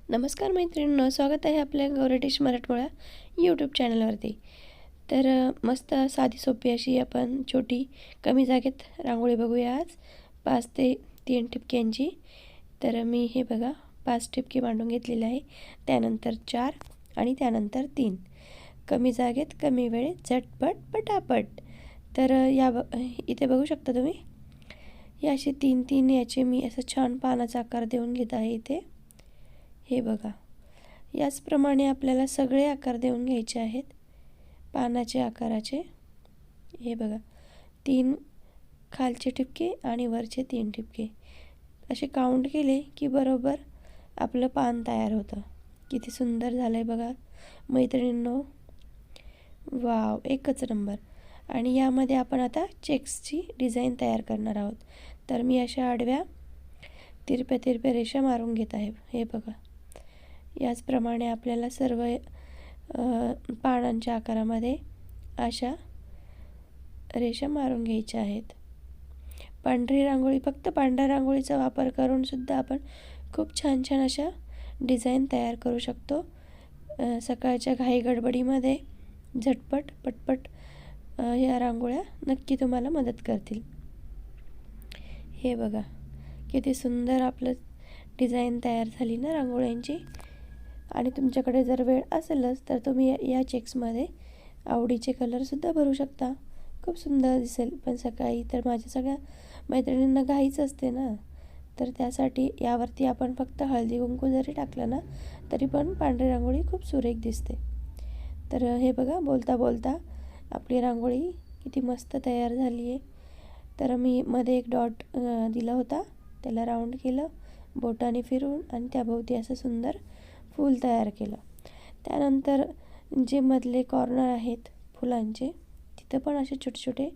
नमस्कार मैत्रिणींनो, स्वागत आहे आपल्या गौरी डिश मराठमोळा यूट्यूब चॅनलवरती. तर मस्त साधी सोपी अशी आपण छोटी कमी जागेत रांगोळी बघूया आज 5 ते 3 ठिपक्यांची. तर मी हे बघा 5 ठिपके मांडून घेतलेले आहे, त्यानंतर 4 आणि त्यानंतर 3. कमी जागेत कमी वेळेत झटपट पटापट. तर इथे बघू शकता तुम्ही, हे असे 3-3 याचे मी असं छान पानाचा आकार देऊन घेत आहे इथे. हे बघा, याचप्रमाणे आपल्याला सगळे आकार देऊन घ्यायचे आहेत पानाचे आकाराचे. हे बघा, 3 खालचे ठिपके आणि वरचे 3 ठिपके असे काउंट केले की बरोबर आपलं पान तयार होतं. किती सुंदर झालं आहे बघा मैत्रिणींनो, वाव, एकच नंबर. आणि यामध्ये आपण आता चेक्सची डिझाईन तयार करणार आहोत. तर मी अशा आडव्या तिरप्या रेषा मारून घेत आहे. हे बघा, याचप्रमाणे आपल्याला सर्व पानांच्या आकारामध्ये अशा रेषा मारून घ्यायच्या आहेत. पांढरी रांगोळी, फक्त पांढऱ्या रांगोळीचा वापर करून सुद्धा आपण खूप छान छान अशा डिझाईन तयार करू शकतो. सकाळच्या घाई गडबडीमध्ये झटपट पटपट या रांगोळ्या नक्की तुम्हाला मदत करतील. हे बघा, किती सुंदर आपलं डिझाईन तयार झाली ना रांगोळ्यांची. आणि तुमच्याकडे जर वेळ असेलच तर तुम्ही या चेक्समध्ये आवडीचे कलरसुद्धा भरू शकता. खूप सुंदर दिसेल. पण सकाळी तर माझ्या सगळ्या मैत्रिणींना घाईच असते ना, तर त्यासाठी यावरती आपण फक्त हळदी कुंकू जरी टाकलं ना तरी पण पांढरी रांगोळी खूप सुरेख दिसते. तर हे बघा, बोलता बोलता आपली रांगोळी किती मस्त तयार झाली आहे. तर मी मध्ये एक डॉट दिला होता, त्याला राऊंड केलं बोटाने फिरवून आणि त्याभोवती असं सुंदर फूल तयार केलं. त्यानंतर जे मधले कॉर्नर आहेत फुलांचे, तिथं पण असे छोटे छोटे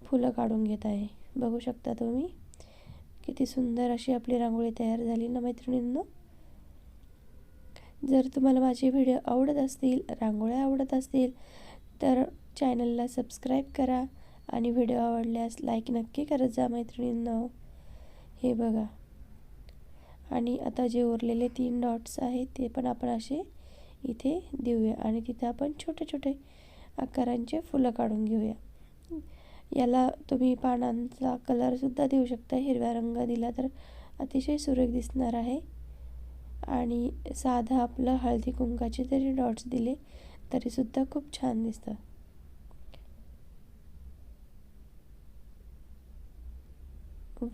फुलं काढून घेत आहे. बघू शकता तुम्ही, किती सुंदर अशी आपली रांगोळी तयार झाली ना मैत्रिणींनो. जर तुम्हाला माझे व्हिडिओ आवडत असतील, रांगोळ्या आवडत असतील तर चॅनलला सबस्क्राईब करा आणि व्हिडिओ आवडल्यास लाईक नक्की करत जा मैत्रिणींनो. हे बघा, आणि आता जे उरलेले 3 डॉट्स आहेत ते पण आपण असे इथे देऊया आणि तिथे आपण छोटे छोटे आकारांचे फुलं काढून घेऊया. याला तुम्ही पानांचा कलरसुद्धा देऊ शकता. हिरवा रंग दिला तर अतिशय सुरेख दिसणार आहे. आणि साधा आपलं हळदी कुंकाचे जरी डॉट्स दिले तरीसुद्धा खूप छान दिसतं.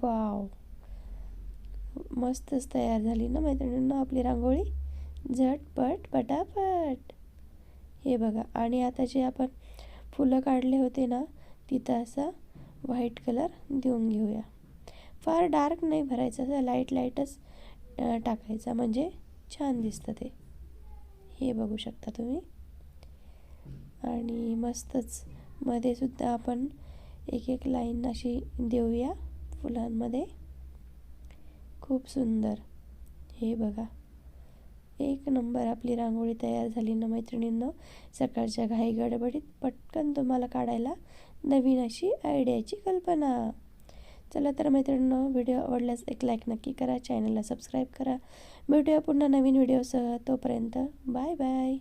वाव, मस्तच तयार झाली ना मैत्रिणींनो आपली रांगोळी, झटपट पटापट. हे बघा, आणि आता जे आपण फुलं काढले होते ना तिथं असा व्हाईट कलर देऊन घेऊया. फार डार्क नाही भरायचं, असं लाईटच टाकायचा, म्हणजे छान दिसतं ते. हे बघू शकता तुम्ही. आणि मस्तच मध्ये सुद्धा आपण एक एक लाईन अशी देऊया फुलांमध्ये. खूप सुंदर. हे बघा, एक नंबर आपली रांगोळी तयार झाली ना मैत्रिणींनो. सकाळच्या घाई गडबडीत पटकन तुम्हाला काढायला नवीन अशी आयडियाची कल्पना. चला तर मैत्रिणींनो, व्हिडिओ आवडल्यास एक लाईक नक्की करा, चॅनलला सबस्क्राईब करा. भेटूया पुन्हा नवीन व्हिडिओसह. तोपर्यंत बाय बाय.